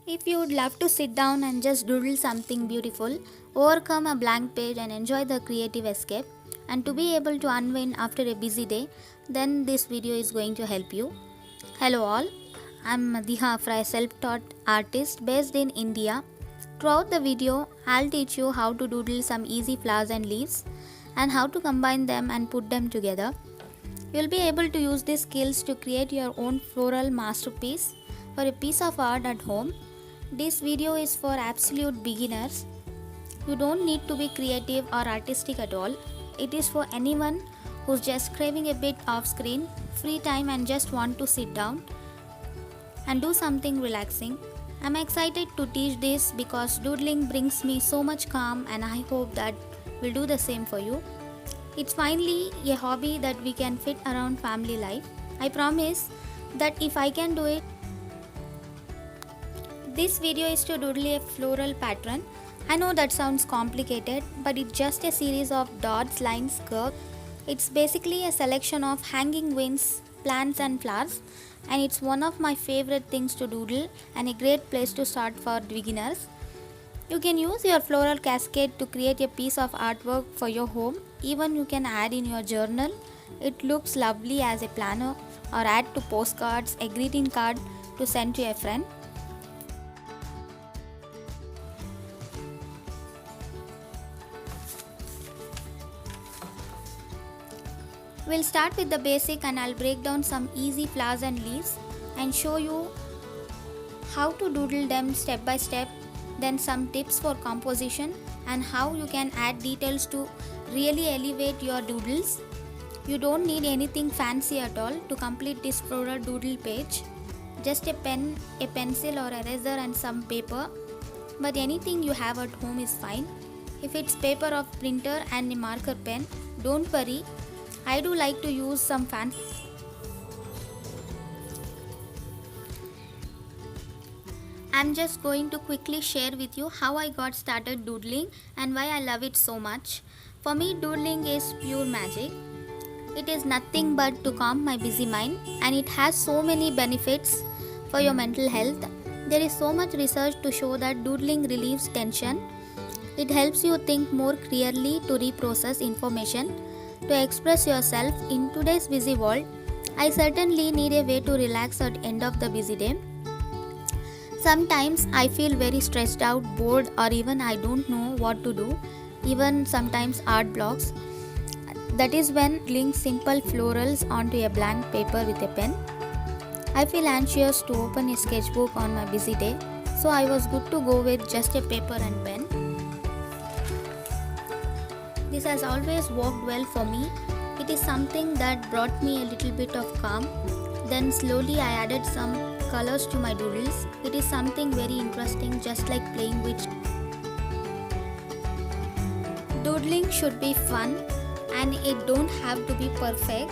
If you would love to sit down and just doodle something beautiful, overcome a blank page and enjoy the creative escape, and to be able to unwind after a busy day, then this video is going to help you. Hello all, I'm Diha Afra, a self-taught artist based in India. Throughout the video, I'll teach you how to doodle some easy flowers and leaves and how to combine them and put them together. You'll be able to use these skills to create your own floral masterpiece for a piece of art at home. This video is for absolute beginners. You don't need to be creative or artistic at all. It is for anyone who's just craving a bit of screen, free time and just want to sit down and do something relaxing. I'm excited to teach this because doodling brings me so much calm and I hope that will do the same for you. It's finally a hobby that we can fit around family life. I promise that if I can do it. This video is to doodle a floral pattern. I know that sounds complicated, but it's just a series of dots, lines, curves. It's basically a selection of hanging winds, plants and flowers, and it's one of my favorite things to doodle and a great place to start for beginners. You can use your floral cascade to create a piece of artwork for your home. Even you can add in your journal. It looks lovely as a planner, or add to postcards, a greeting card to send to a friend. We'll start with the basic and I'll break down some easy flowers and leaves and show you how to doodle them step by step, then some tips for composition and how you can add details to really elevate your doodles. You don't need anything fancy at all to complete this floral doodle page. Just a pen, a pencil or eraser and some paper, but anything you have at home is fine. If it's paper of printer and a marker pen, don't worry. I do like to use some fancy. I'm just going to quickly share with you how I got started doodling and why I love it so much. For me, doodling is pure magic. It is nothing but to calm my busy mind, and it has so many benefits for your mental health. There is so much research to show that doodling relieves tension. It helps you think more clearly, to reprocess information, to express yourself. In today's busy world, I certainly need a way to relax at the end of the busy day. Sometimes I feel very stressed out, bored, or even I don't know what to do, even sometimes art blocks. That is when doodling simple florals onto a blank paper with a pen. I feel anxious to open a sketchbook on my busy day, so I was good to go with just a paper and pen. This has always worked well for me. It is something that brought me a little bit of calm. Then slowly I added some colors to my doodles. It is something very interesting, just like playing with. Doodling should be fun and it don't have to be perfect.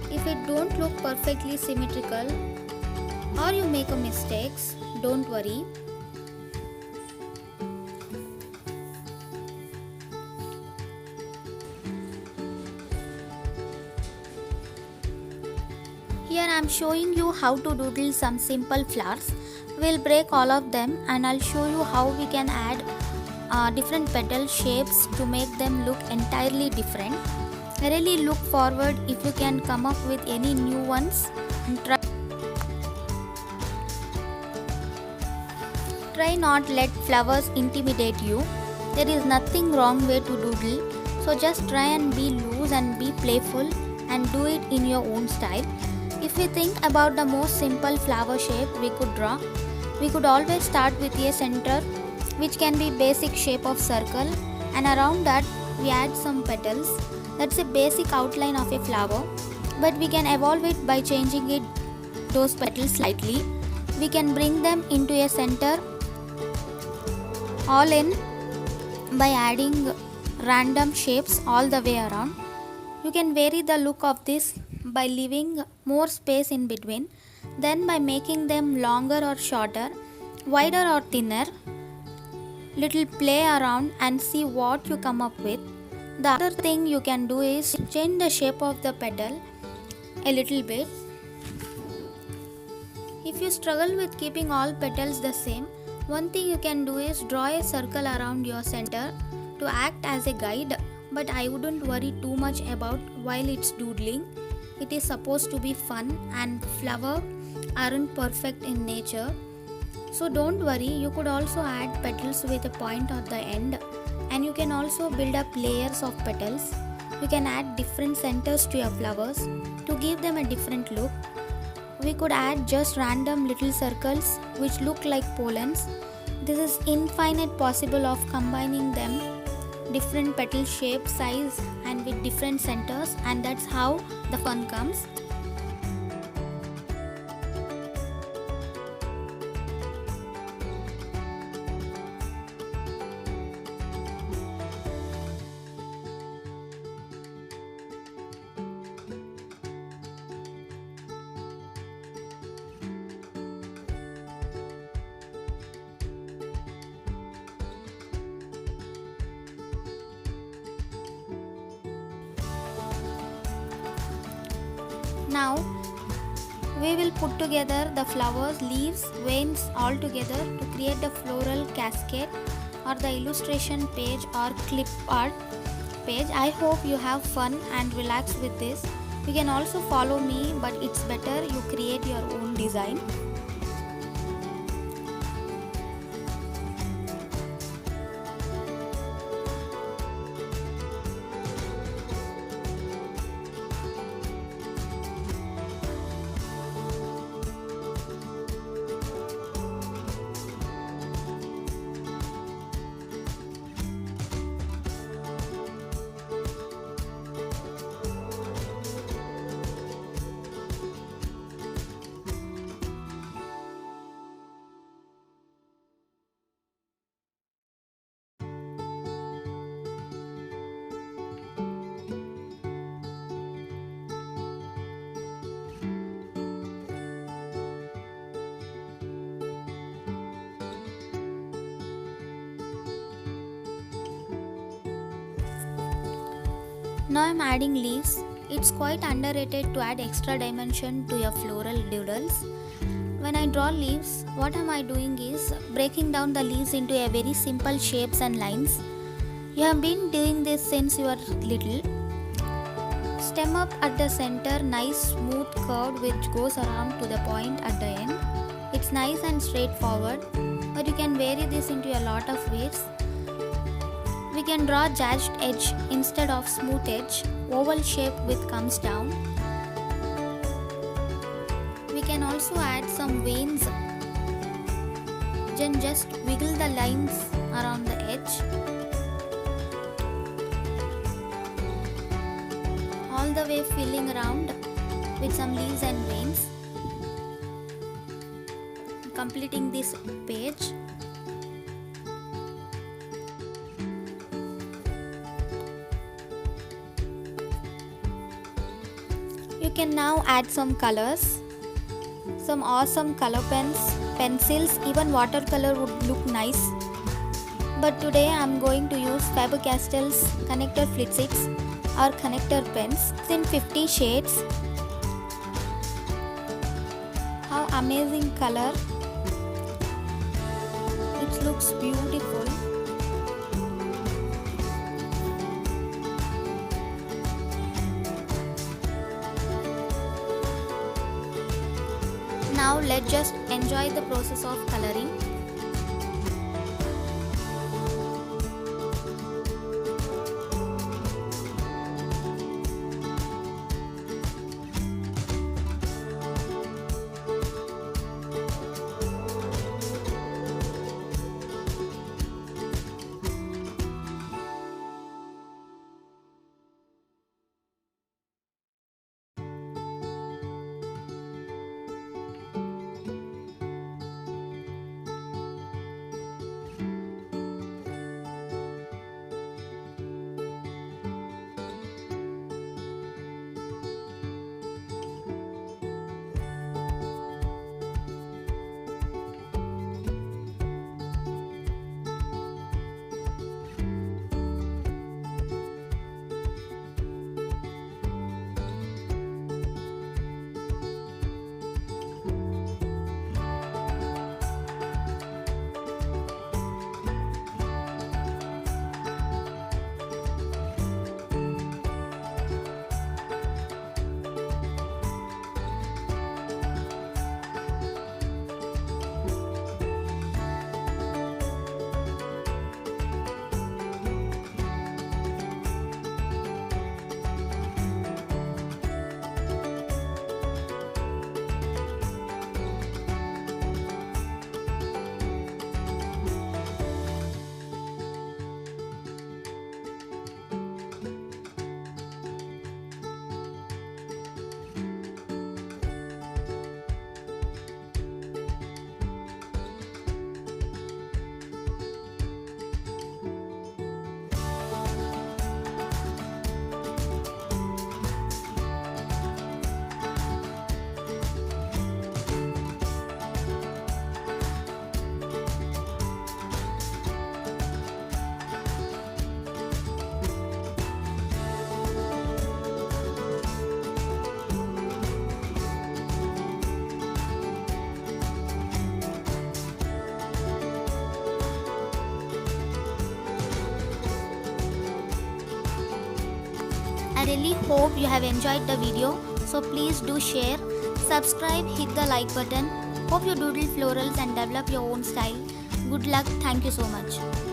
If it don't look perfectly symmetrical or you make a mistakes, don't worry. Here I am showing you how to doodle some simple flowers. We'll break all of them and I'll show you how we can add different petal shapes to make them look entirely different. I really look forward if you can come up with any new ones and try not let flowers intimidate you. There is nothing wrong way to doodle, so just try and be loose and be playful and do it in your own style. If we think about the most simple flower shape we could draw, we could always start with a center, which can be basic shape of circle, and around that we add some petals. That's a basic outline of a flower, but we can evolve it by changing those petals slightly. We can bring them into a center all in by adding random shapes all the way around. You can vary the look of this by leaving more space in between, then by making them longer or shorter, wider or thinner. Little play around and see what you come up with. The other thing you can do is change the shape of the petal a little bit. If you struggle with keeping all petals the same, One thing you can do is draw a circle around your center to act as a guide, but I wouldn't worry too much about while it's doodling. It is supposed to be fun and flowers aren't perfect in nature. So don't worry, you could also add petals with a point at the end, and you can also build up layers of petals. You can add different centers to your flowers to give them a different look. We could add just random little circles which look like pollens. This is infinite possible of combining them, different petal shape, size and with different centers, and that's how the fun comes. Now we will put together the flowers, leaves, veins all together to create the floral cascade or the illustration page or clip art page. I hope you have fun and relax with this. You can also follow me, but it's better you create your own design. Now I'm adding leaves. It's quite underrated to add extra dimension to your floral doodles. When I draw leaves, what am I doing is breaking down the leaves into a very simple shapes and lines. You have been doing this since you were little. Stem up at the center, nice smooth curve which goes around to the point at the end. It's nice and straightforward, but you can vary this into a lot of ways. We can draw jagged edge instead of smooth edge, oval shape which comes down. We can also add some veins, then just wiggle the lines around the edge. All the way filling around with some leaves and veins, completing this page. You can now add some colors, some awesome color pens, pencils, even watercolor would look nice. But today I am going to use Faber-Castell's connector flitsticks or connector pens in 50 shades. How amazing color! It looks beautiful. Now let's just enjoy the process of coloring. I really hope you have enjoyed the video. So please do share, subscribe, hit the like button. Hope you doodle florals and develop your own style. Good luck. Thank you so much.